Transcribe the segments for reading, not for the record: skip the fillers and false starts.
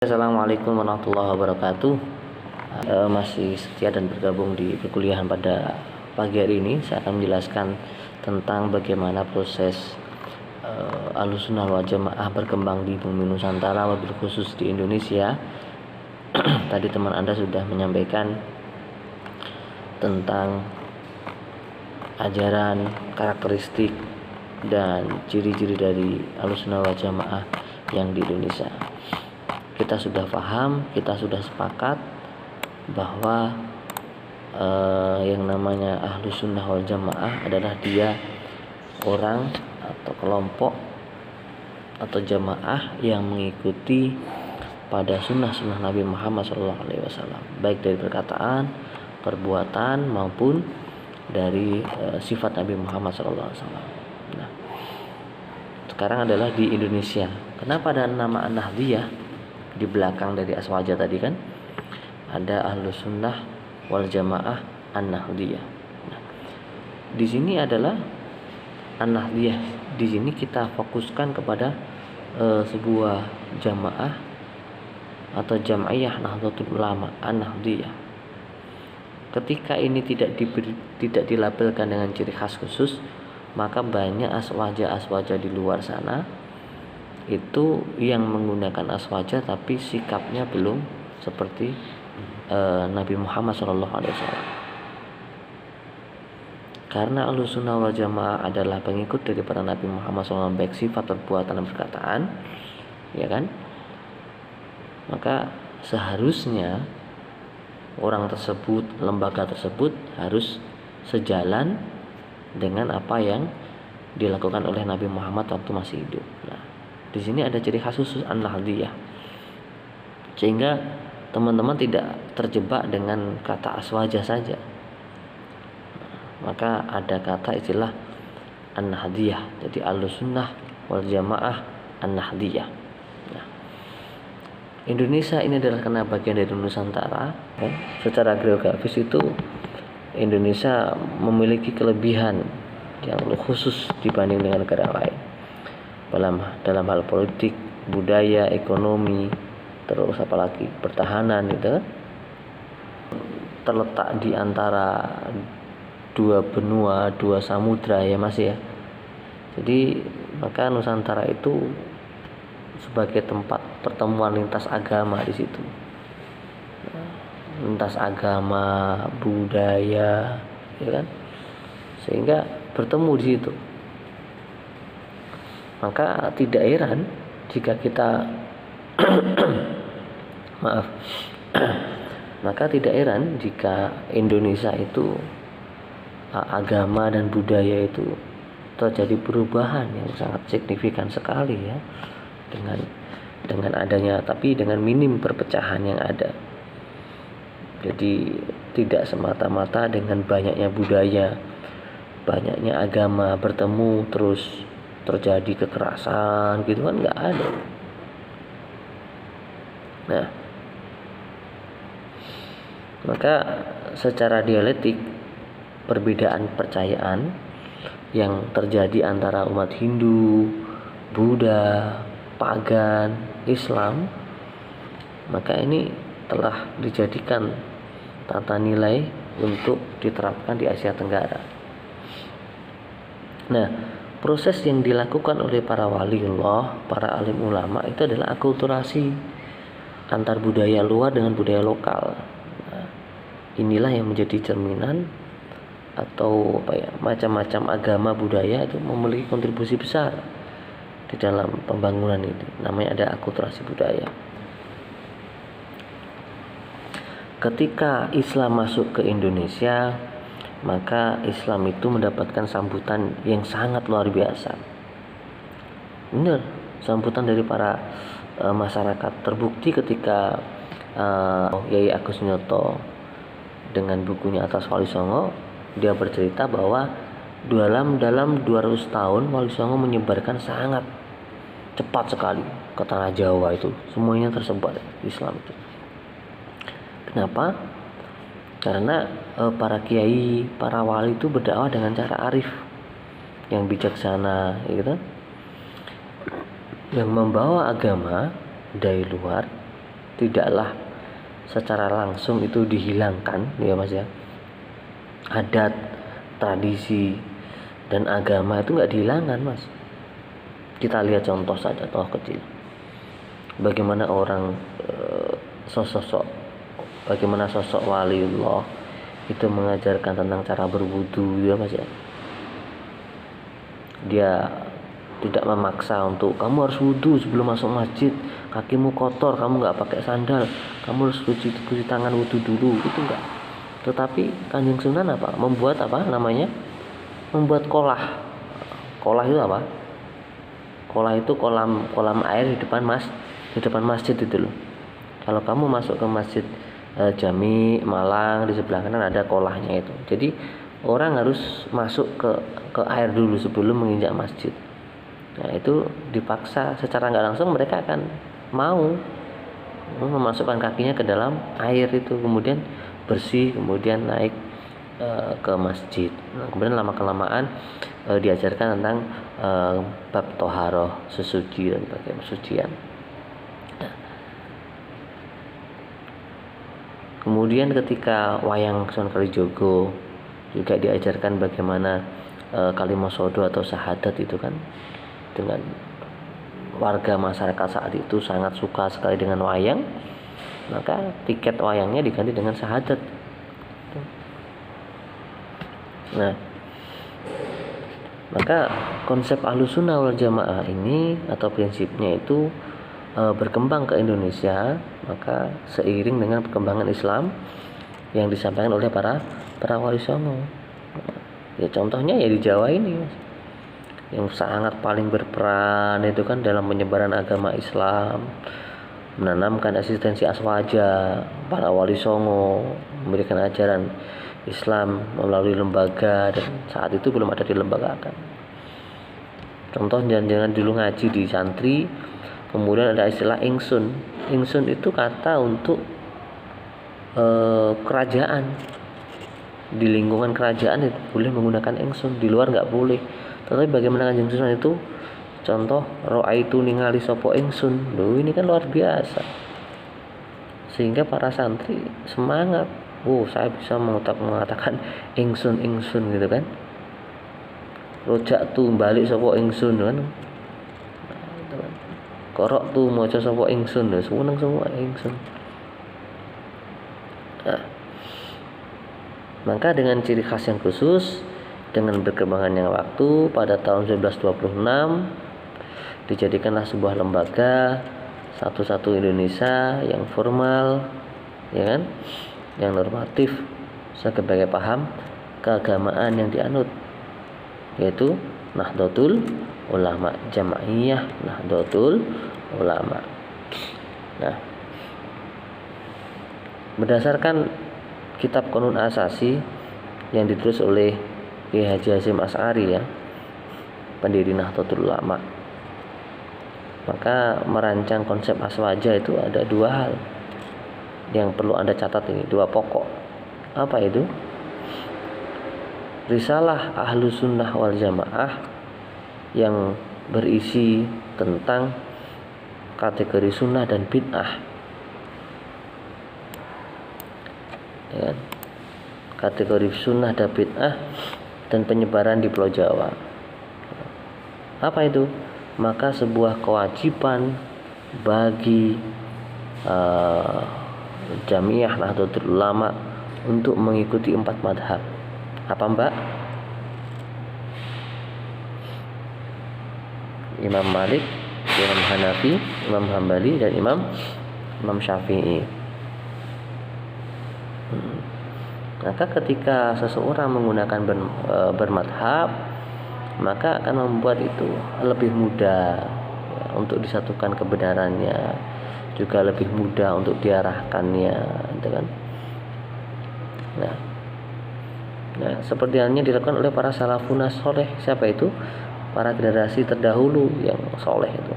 Assalamualaikum warahmatullahi wabarakatuh. Masih setia dan bergabung di perkuliahan pada pagi hari ini. Saya akan menjelaskan tentang bagaimana proses Ahlussunnah wal Jamaah berkembang di bumi Nusantara, wabil khusus di Indonesia. Tadi teman Anda sudah menyampaikan tentang ajaran, karakteristik, dan ciri-ciri dari Ahlussunnah wal Jamaah yang di Indonesia. Kita sudah paham, kita sudah sepakat bahwa yang namanya Ahlussunnah wal Jamaah adalah dia orang atau kelompok atau jamaah yang mengikuti pada sunnah-sunnah Nabi Muhammad SAW, baik dari perkataan, perbuatan maupun dari sifat Nabi Muhammad SAW. Nah, sekarang adalah di Indonesia. Kenapa ada nama An-Nahdliyah? Di belakang dari aswaja tadi kan ada Ahlussunnah wal Jamaah An-Nahdliyah. Nah, di sini adalah An-Nahdliyah. Di sini kita fokuskan kepada sebuah jamaah atau Jam'iyah Nahdlatul Ulama An-Nahdliyah. Ketika ini tidak dilabelkan dengan ciri khas khusus, maka banyak aswaja di luar sana itu yang menggunakan aswaja tapi sikapnya belum seperti Nabi Muhammad SAW. Karena Ahlussunnah wal Jamaah adalah pengikut daripada Nabi Muhammad SAW, baik sifat, perbuatan, dan perkataan, ya kan? Maka seharusnya orang tersebut, lembaga tersebut harus sejalan dengan apa yang dilakukan oleh Nabi Muhammad waktu masih hidup. Nah, di sini ada ciri khas khusus An-Nahdliyah, sehingga teman-teman tidak terjebak dengan kata aswaja saja. Maka ada kata istilah An-Nahdliyah, jadi Ahlussunnah wal Jamaah An-Nahdliyah. Nah, Indonesia ini adalah karena bagian dari Nusantara, kan? Secara geografis itu Indonesia memiliki kelebihan yang khusus dibanding dengan negara lain. Dalam hal politik, budaya, ekonomi, terus apalagi pertahanan, gitu kan, terletak di antara dua benua, dua samudra, ya Mas ya. Jadi maka Nusantara itu sebagai tempat pertemuan lintas agama di situ, lintas agama, budaya, ya kan, sehingga bertemu di situ. Maka tidak heran jika kita maka tidak heran jika Indonesia itu agama dan budaya itu terjadi perubahan yang sangat signifikan sekali, ya, dengan adanya, tapi dengan minim perpecahan yang ada. Jadi tidak semata-mata dengan banyaknya budaya, banyaknya agama bertemu terus terjadi kekerasan, gitu kan, nggak ada. Nah, maka secara dialektik perbedaan percayaan yang terjadi antara umat Hindu, Buddha, Pagan, Islam, maka ini telah dijadikan tata nilai untuk diterapkan di Asia Tenggara. Nah, proses yang dilakukan oleh para waliullah, para alim ulama, itu adalah akulturasi antar budaya luar dengan budaya lokal. Nah, inilah yang menjadi cerminan atau macam-macam agama budaya itu memiliki kontribusi besar di dalam pembangunan ini. Namanya ada akulturasi budaya. Ketika Islam masuk ke Indonesia, maka Islam itu mendapatkan sambutan yang sangat luar biasa. Benar, sambutan dari para masyarakat terbukti ketika Yai Agus Nyoto dengan bukunya Atas Wali Songo, dia bercerita bahwa dalam 200 tahun Wali Songo menyebarkan sangat cepat sekali ke tanah Jawa, itu semuanya tersebar Islam itu. Kenapa? Karena para kiai, para wali itu berdakwah dengan cara arif, yang bijaksana, gitu, yang membawa agama dari luar tidaklah secara langsung itu dihilangkan ya Mas ya. Adat, tradisi dan agama itu nggak dihilangkan Mas. Kita lihat contoh saja, contoh kecil. Bagaimana bagaimana sosok waliullah itu mengajarkan tentang cara berwudu ya Mas ya. Dia tidak memaksa untuk kamu harus wudu sebelum masuk masjid, kakimu kotor, kamu nggak pakai sandal, kamu harus cuci tangan wudu dulu, itu enggak. Tetapi Kanjeng Sunan membuat membuat kolah. Kolah itu apa? Kolah itu kolam air di depan masjid itu loh. Kalau kamu masuk ke masjid Jami Malang, di sebelah kanan ada kolahnya itu. Jadi orang harus masuk ke air dulu sebelum menginjak masjid. Nah itu dipaksa, secara nggak langsung mereka akan mau memasukkan kakinya ke dalam air itu, kemudian bersih, kemudian naik ke masjid. Nah, kemudian lama kelamaan diajarkan tentang bab toharoh, sesuci dan bagaimana sucian. Nah, kemudian ketika wayang Sunan Kalijogo juga diajarkan bagaimana kalimat sodo atau syahadat itu kan, dengan warga masyarakat saat itu sangat suka sekali dengan wayang, maka tiket wayangnya diganti dengan syahadat. Nah, maka konsep Ahlussunnah wal Jamaah ini atau prinsipnya itu berkembang ke Indonesia, maka seiring dengan perkembangan Islam yang disampaikan oleh para wali songo. Ya contohnya ya di Jawa ini yang sangat paling berperan itu kan dalam penyebaran agama Islam, menanamkan eksistensi aswaja, para wali songo memberikan ajaran Islam melalui lembaga, dan saat itu belum ada dilembagakan. Contoh jangan dulu ngaji di santri, kemudian ada istilah ingsun. Ingsun itu kata untuk kerajaan. Di lingkungan kerajaan itu boleh menggunakan ingsun, di luar nggak boleh. Tetapi bagaimana Kanjeng Sunan itu contoh ro'aitu ningali sopo ingsun. Loh ini kan luar biasa. Sehingga para santri semangat. Saya bisa mengatakan ingsun gitu kan. Rojak tu balik sopo ingsun kan. Korok tu maca sopo ingsun, seneng semua ingsun. Nah, maka dengan ciri khas yang khusus, dengan berkembangnya waktu, pada tahun 1926 dijadikanlah sebuah lembaga satu-satu Indonesia yang formal, ya kan, yang normatif sebagai paham keagamaan yang dianut, yaitu Nahdlatul Ulama, Jamaiyah Nahdlatul Ulama. Nah, berdasarkan kitab Qanun Asasi yang ditulis oleh Kiai Haji Hasyim Asy'ari ya, pendiri Nahdlatul Ulama, maka merancang konsep aswaja itu ada dua hal yang perlu Anda catat, ini dua pokok. Apa itu? Risalah Ahlussunnah wal Jamaah yang berisi tentang kategori sunnah dan bid'ah, ya, kategori sunnah dan bid'ah dan penyebaran di Pulau Jawa. Apa itu? Maka sebuah kewajiban bagi Jamiah Nahdlatul Ulama untuk mengikuti 4 madhab. Apa Mbak? Imam Malik, Imam Hanafi, Imam Hambali, dan Imam Syafi'i. Maka ketika seseorang menggunakan bermadhab, maka akan membuat itu lebih mudah ya, untuk disatukan kebenarannya, juga lebih mudah untuk diarahkannya, gitu kan. Nah, seperti halnya dilakukan oleh para salafun soleh. Siapa itu? Para generasi terdahulu yang soleh itu.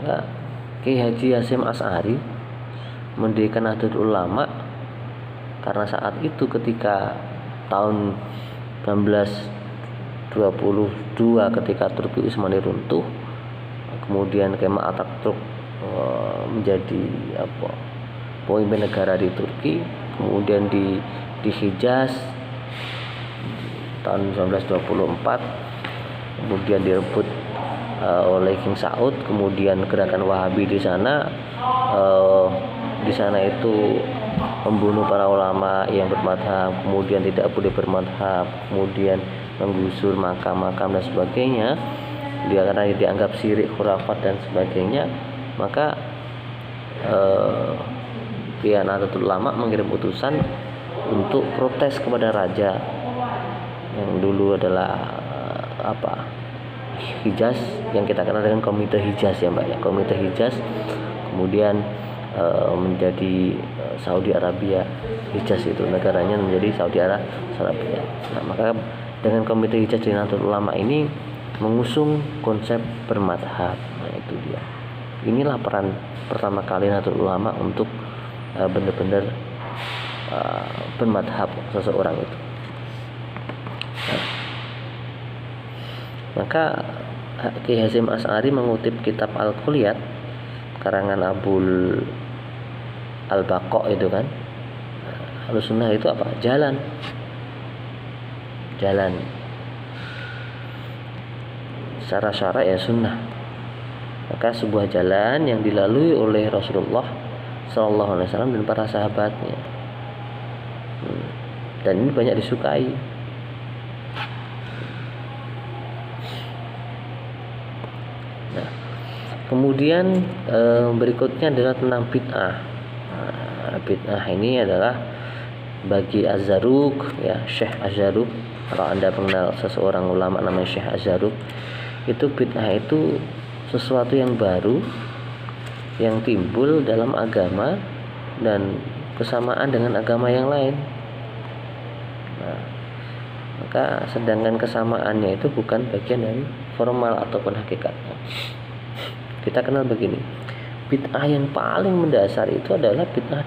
Nah, Kiai Haji Hasyim Asy'ari mendirikan Nahdlatul Ulama karena saat itu ketika tahun 1922 ketika Turki Utsmani runtuh, kemudian Kemal Atatürk menjadi pemimpin negara di Turki, kemudian di Hijaz tahun 1924, kemudian direbut oleh King Saud, kemudian gerakan Wahabi di sana itu membunuh para ulama yang bermadhab, kemudian tidak boleh bermadhab, kemudian menggusur makam-makam dan sebagainya, karena dianggap syirik, khurafat dan sebagainya. Maka pihak Nahdlatul Ulama mengirim utusan untuk protes kepada raja yang dulu adalah Hijaz, yang kita kenal dengan Komite Hijaz ya Mbak ya, Komite Hijaz, kemudian menjadi Saudi Arabia. Hijaz itu negaranya menjadi Saudi Arabia. Nah, maka dengan Komite Hijaz di Nahdlatul Ulama ini mengusung konsep bermadhab. Nah, itu dia. Inilah peran pertama kali Nahdlatul Ulama untuk benar-benar bermadhab seseorang itu. Maka Ki Hasyim Asy'ari mengutip kitab Al-Kulliyat karangan Abul Al-Baqa itu kan. Ahlussunnah itu apa? Jalan. Secara syara ya sunnah. Maka sebuah jalan yang dilalui oleh Rasulullah Sallallahu Alaihi Wasallam dan para sahabatnya. Dan ini banyak disukai. Nah, kemudian berikutnya adalah tentang bid'ah. Bid'ah ini adalah bagi Az-Zarruq ya, Syekh Az-Zarruq. Kalau Anda mengenal seseorang ulama namanya Syekh Az-Zarruq, itu bid'ah itu sesuatu yang baru yang timbul dalam agama dan kesamaan dengan agama yang lain. Nah, maka sedangkan kesamaannya itu bukan bagian dari formal ataupun hakikatnya. Kita kenal begini, bid'ah yang paling mendasar itu adalah bid'ah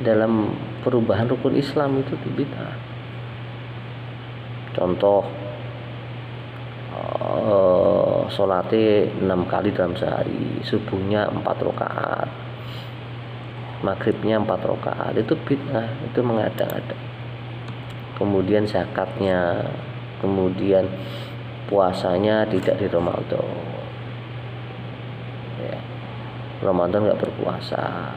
dalam perubahan rukun Islam, itu bid'ah. Contoh, sholatnya 6 kali dalam sehari, subuhnya 4 rakaat, maghribnya 4 rakaat, itu bid'ah, itu mengada-ngada. Kemudian zakatnya, kemudian puasanya tidak di Ramadan ya, Ramadan nggak berpuasa.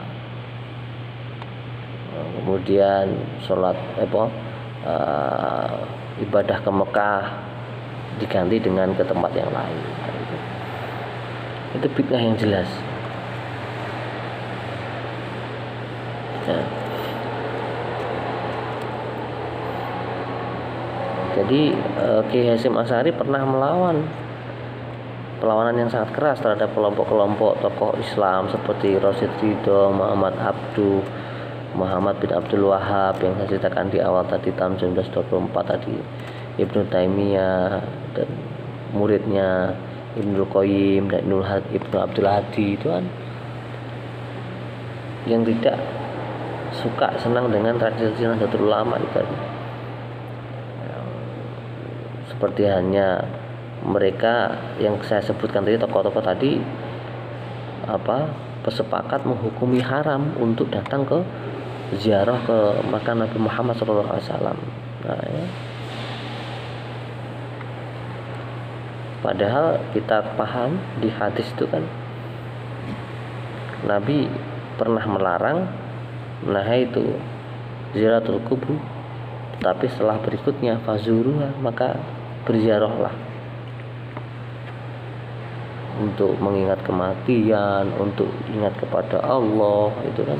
Kemudian sholat ibadah ke Mekah diganti dengan ke tempat yang lain. Itu bid'ah yang jelas. Nah, jadi Ki Hasyim Asy'ari pernah melawan perlawanan yang sangat keras terhadap kelompok-kelompok tokoh Islam seperti Rasyid Ridho, Muhammad bin Abdul Wahhab yang saya ceritakan di awal tadi, tahun 1924 tadi, Ibnu Taimiyah dan muridnya Ibnu Qayyim dan Ibnu Abdul Hadi itu kan yang tidak suka, senang dengan tradisi Nahdlatul Ulama itu. Seperti hanya mereka yang saya sebutkan tadi, tokoh-tokoh tadi bersepakat menghukumi haram untuk datang ke ziarah ke makam Nabi Muhammad SAW. Nah, ya. Padahal kita paham di hadis itu kan Nabi pernah melarang itu ziaratul kubur, tapi setelah berikutnya fazuruha, maka berziarahlah untuk mengingat kematian, untuk ingat kepada Allah, itu kan.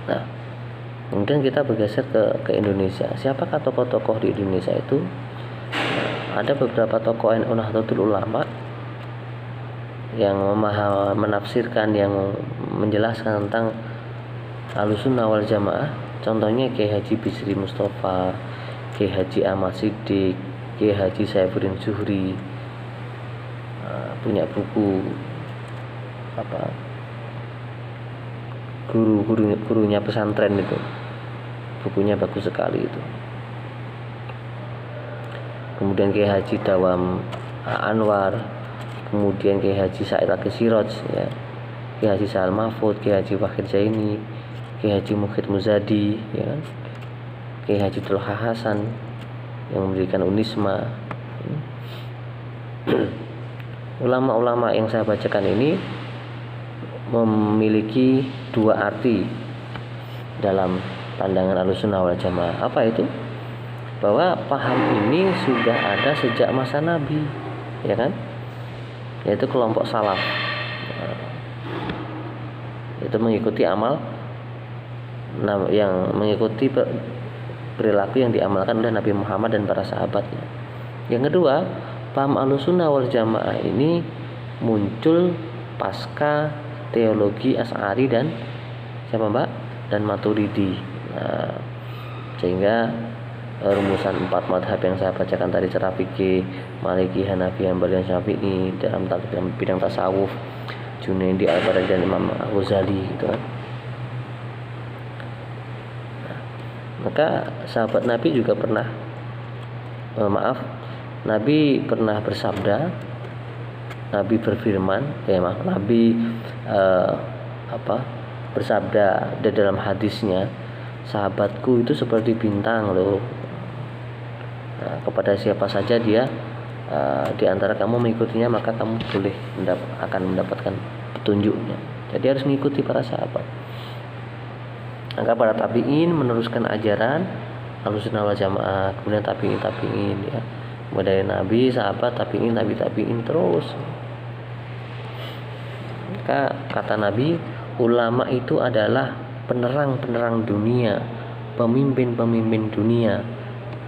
Nah, kemudian kita bergeser ke Indonesia. Siapakah tokoh-tokoh di Indonesia itu? Nah, ada beberapa tokoh Nahdlatul Ulama yang menafsirkan, yang menjelaskan tentang Ahlussunnah wal Jamaah. Contohnya Kiai Haji Bisri Mustafa, Kiai Haji Ahmad Siddiq, Kiai Haji Saifuddin Zuhri, punya buku gurunya pesantren itu, bukunya bagus sekali itu. kemudian Kiai Haji Dawam Anwar, kemudian Kiai Haji Said Akil Siraj, ya, Kiai Haji Sa'al Mahfud, Kiai Haji Wahid Zaini, Kiai Haji Mukhid Muzadi, ya kan? Kiai Haji Tulha Hasan yang mendirikan Unisma. Ulama-ulama yang saya bacakan ini memiliki dua arti dalam pandangan Ahlussunnah wal Jamaah. Apa itu? Bahwa paham ini sudah ada sejak masa Nabi, ya kan? Yaitu kelompok salaf. Itu mengikuti amal yang mengikuti perilaku yang diamalkan oleh Nabi Muhammad dan para sahabatnya. Yang kedua, paham Ahlussunnah wal Jamaah ini muncul pasca teologi Asy'ari dan siapa Mbak? Dan Maturidi. Nah, sehingga rumusan 4 madhab yang saya bacakan tadi, cara fikih Maliki, Hanafi, Hambali, Syafi'i, dalam bidang tasawuf Junaidi, Al-Qadari dan Imam Al-Ghazali gitu kan. Maka sahabat Nabi juga pernah Nabi pernah bersabda, Nabi berfirman, Nabi bersabda di dalam hadisnya, sahabatku itu seperti bintang loh. Nah, kepada siapa saja dia di antara kamu mengikutinya, maka kamu akan mendapatkan petunjuknya. Jadi harus mengikuti para sahabat. Maka para tabi'in meneruskan ajaran Ahlussunnah wal Jamaah, kemudian tabi'in ya. Mulai dari Nabi, sahabat, tabi'in terus. Maka kata Nabi, ulama itu adalah penerang-penerang dunia, pemimpin-pemimpin dunia,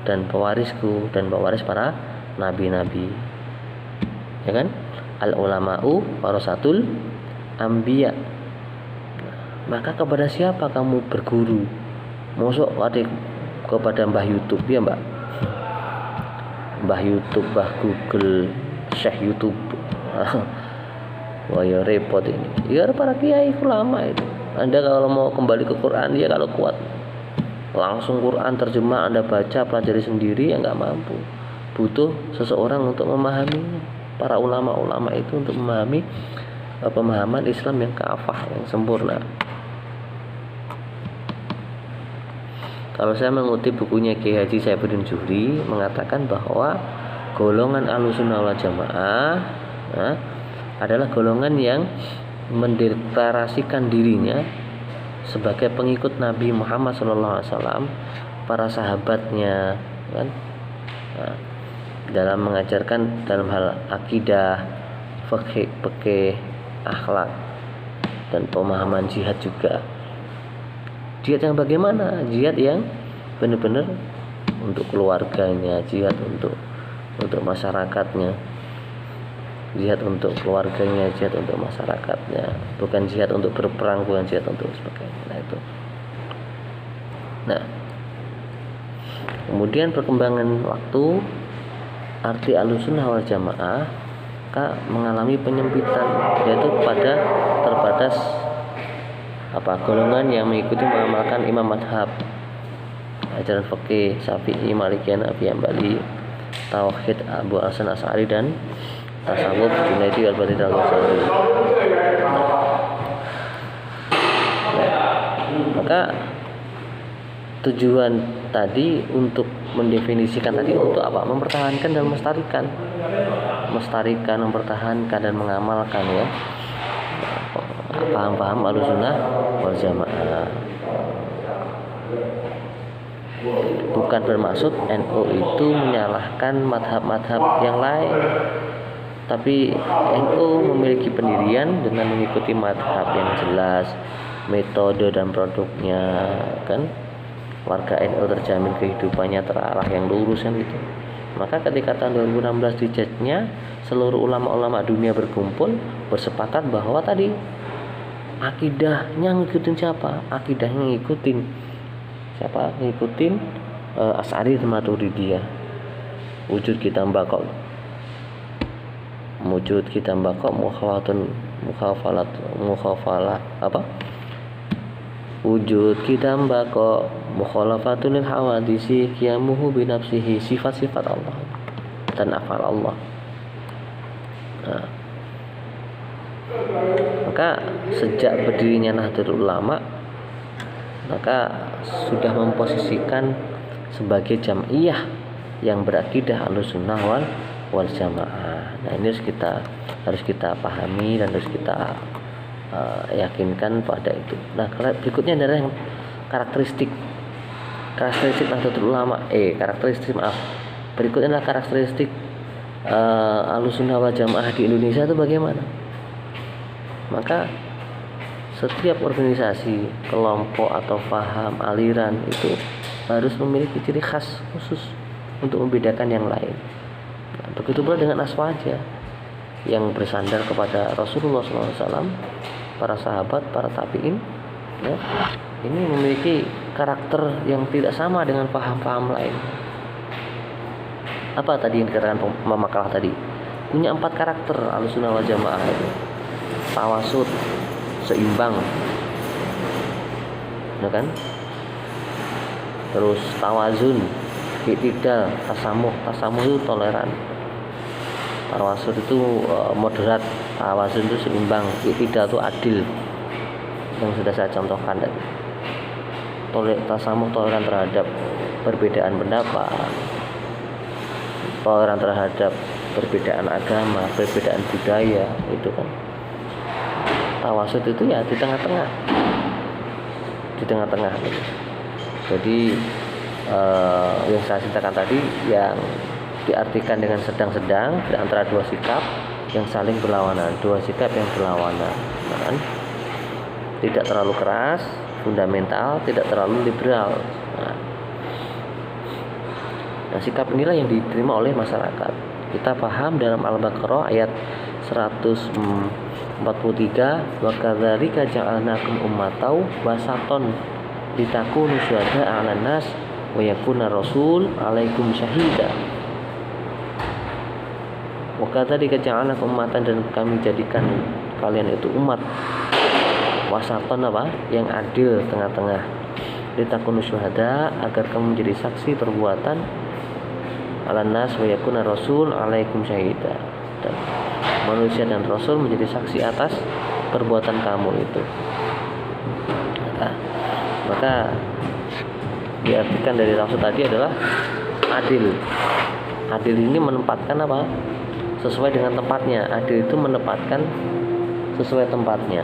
dan pewarisku dan pewaris para nabi-nabi. Ya kan? Al ulama'u warasatul anbiya. Maka kepada siapa kamu berguru? Mosok kepada Mbah YouTube ya Mbak? Mbah YouTube, Mbah Google, Syekh YouTube. Wah ya repot ini. Ya para kiai ulama itu. Anda kalau mau kembali ke Quran, ya kalau kuat langsung Quran terjemah Anda baca, pelajari sendiri, ya nggak mampu. Butuh seseorang untuk memahaminya. Para ulama-ulama itu untuk memahami pemahaman Islam yang kafah, yang sempurna. Kalau saya mengutip bukunya Kiai Haji Saifuddin Zuhri, mengatakan bahwa golongan Ahlussunnah wal Jamaah adalah golongan yang mendeklarasikan dirinya sebagai pengikut Nabi Muhammad SAW, para sahabatnya, kan? Nah, dalam mengajarkan dalam hal akidah, fikih, akhlak, dan pemahaman jihad juga. Jihad yang bagaimana? Jihad yang benar-benar untuk keluarganya, jihad untuk masyarakatnya, jihad untuk keluarganya, jihad untuk masyarakatnya, bukan jihad untuk berperang, bukan jihad untuk sebagainya. Nah itu. Nah, kemudian perkembangan waktu, arti Ahlussunnah wal Jamaah mengalami penyempitan, yaitu pada terbatas golongan yang mengikuti mengamalkan imam madhab, ajaran fikih Syafi'i, Maliki, Hanafi, Hambali, tauhid Abu Hasan Asy'ari, dan tasawuf Junaidi, Al-Qadari dan Al-Ghazali. Maka tujuan tadi untuk mendefinisikan tadi untuk apa? Mempertahankan dan melestarikan, mempertahankan dan mengamalkan ya paham-paham Ahlussunnah wal Jamaah. Bukan bermaksud NU itu menyalahkan madhab-madhab yang lain, tapi NU memiliki pendirian dengan mengikuti madhab yang jelas, metode dan produknya, kan? Warga NU terjamin kehidupannya terarah yang lurus kan gitu. Maka ketika tahun 2016 dijajnya, seluruh ulama-ulama dunia berkumpul bersepakat bahwa tadi akidahnya ngikutin siapa? Akidahnya ngikutin siapa? Ngikutin Asy'ari dan Maturidiyah. Wujud kita mbakok mukhafalah apa? Wujud kita mbakok mukhalafatun lil hawadisi qiyamuhu binafsihi, sifat-sifat Allah. dan af'al Allah. Nah, maka sejak berdirinya Nahdlatul Ulama, maka sudah memposisikan sebagai jam'iyah yang berakidah Ahlussunnah wal Jamaah. Nah, ini harus kita pahami dan harus kita yakinkan pada itu. Nah, berikutnya adalah yang karakteristik Nahdlatul Ulama. Berikutnya adalah karakteristik Ahlussunnah wal Jamaah di Indonesia itu bagaimana? Maka setiap organisasi, kelompok atau paham, aliran itu harus memiliki ciri khas khusus untuk membedakan yang lain. Nah, begitu pula dengan Aswaja yang bersandar kepada Rasulullah SAW, para sahabat, para tabi'in, ya, ini memiliki karakter yang tidak sama dengan paham-paham lain. Apa tadi yang dikatakan Makalah tadi? Punya 4 karakter Ahlussunnah wal Jamaah itu. Tawasud, seimbang, ya kan? Terus tawazun, i'tidal, tasamuh itu toleran. Tawasud itu moderat, tawazun itu seimbang, i'tidal itu adil, yang sudah saya contohkan tadi. Tasamuh toleran terhadap perbedaan pendapat, toleran terhadap perbedaan agama, perbedaan budaya, itu kan. Tawasud itu ya di tengah-tengah. Jadi yang saya ceritakan tadi yang diartikan dengan sedang-sedang di antara dua sikap yang saling berlawanan, kan? Tidak terlalu keras, fundamental, tidak terlalu liberal. Nah, sikap inilah yang diterima oleh masyarakat. Kita paham dalam Al-Baqarah ayat 143, wa kadzalika ja'alnakum ummatan wasaton litakunu syuhada'a 'alan nas wa yakuna rasul 'alaikum syahida. Wa kadzalika ja'alnakum ummatan, dan kami jadikan kalian itu umat wasaton, yang adil, tengah-tengah. Litakunu syuhada, agar kamu menjadi saksi perbuatan, 'alan nas wa yakuna rasul 'alaikum syahida, dan manusia dan rasul menjadi saksi atas perbuatan kamu itu. Maka diartikan dari rasul tadi adalah adil. Adil ini menempatkan sesuai dengan tempatnya. Adil itu menempatkan sesuai tempatnya.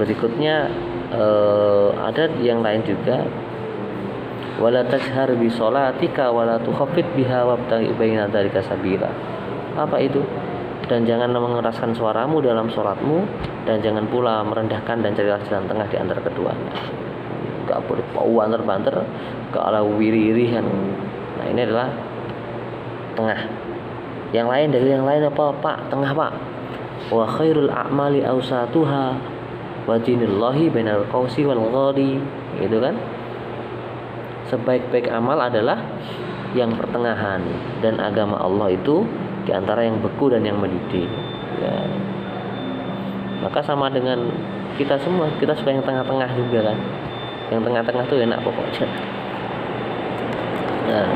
Berikutnya ada yang lain juga, wala tajhar bi sholatika wala tukhaffit biha wabtaghi baina dzalika sabila. Apa itu? Dan jangan mengeraskan suaramu dalam sholatmu, dan jangan pula merendahkan, dan carilah jalan tengah di antara keduanya. Enggak boleh banter-banter, enggak ala wiri-wirihan. Nah, ini adalah tengah. Yang lain, dari yang lain apa, Pak? Tengah, Pak. Wa khairul a'mali awsatuha wa dinillahi bainal qausi wal ghadi. Itu kan? Sebaik-baik amal adalah yang pertengahan, dan agama Allah itu di antara yang beku dan yang mendidih. Ya. Maka sama dengan kita semua, kita suka yang tengah-tengah juga kan. Yang tengah-tengah tuh enak pokoknya. Nah,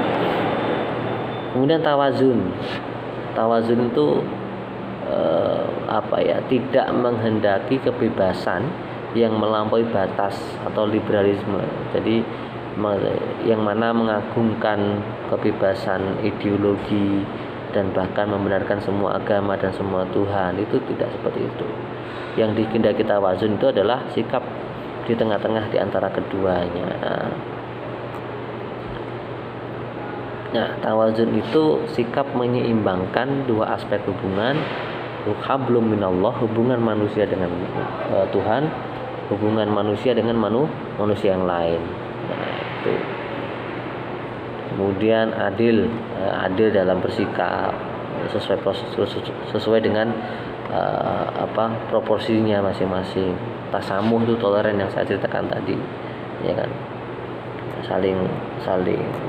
kemudian tawazun itu tidak menghendaki kebebasan yang melampaui batas atau liberalisme. Jadi yang mana mengagungkan kebebasan ideologi dan bahkan membenarkan semua agama dan semua Tuhan, itu tidak seperti itu. Yang dikehendaki tawazun itu adalah sikap di tengah-tengah di antara keduanya. Nah, tawazun itu sikap menyeimbangkan dua aspek hubungan, hablum minallah, hubungan manusia dengan Tuhan, hubungan manusia dengan manusia yang lain. Nah, itu. Kemudian adil dalam bersikap sesuai dengan proporsinya masing-masing. Tasamuh itu toleran yang saya ceritakan tadi, ya kan, saling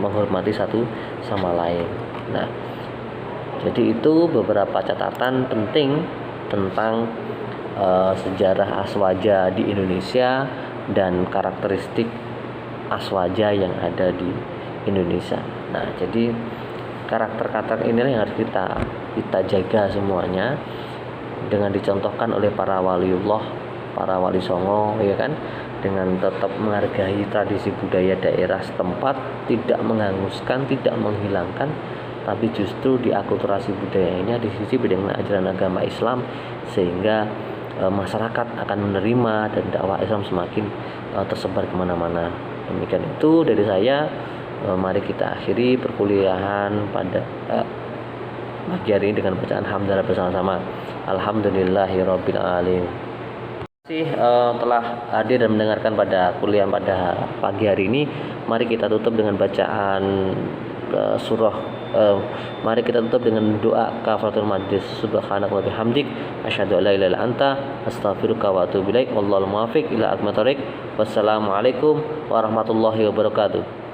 menghormati satu sama lain. Nah, jadi itu beberapa catatan penting tentang sejarah Aswaja di Indonesia dan karakteristik Aswaja yang ada di Indonesia. Nah, jadi karakter-karakter inilah yang harus kita jaga semuanya, dengan dicontohkan oleh para waliullah, para wali songo, ya kan, dengan tetap menghargai tradisi budaya daerah setempat, tidak menghanguskan, tidak menghilangkan, tapi justru diakulturasi budayanya disisipi dengan ajaran agama Islam, sehingga masyarakat akan menerima dan dakwah Islam semakin tersebar kemana-mana. Demikian itu dari saya. Mari kita akhiri perkuliahan pada pagi hari ini dengan bacaan hamdalah bersama-sama. Alhamdulillahirabbil alamin. Terima kasih telah hadir dan mendengarkan pada kuliah pada pagi hari ini. Mari kita tutup dengan bacaan mari kita tutup dengan doa kafaratul majlis. Subhanaka wa bihamdik asyhadu an la ilaha illa anta astaghfiruka wa atubu ilaik. Wallahul muwaffiq ila aqwamit thoriq. Wassalamualaikum warahmatullahi wabarakatuh.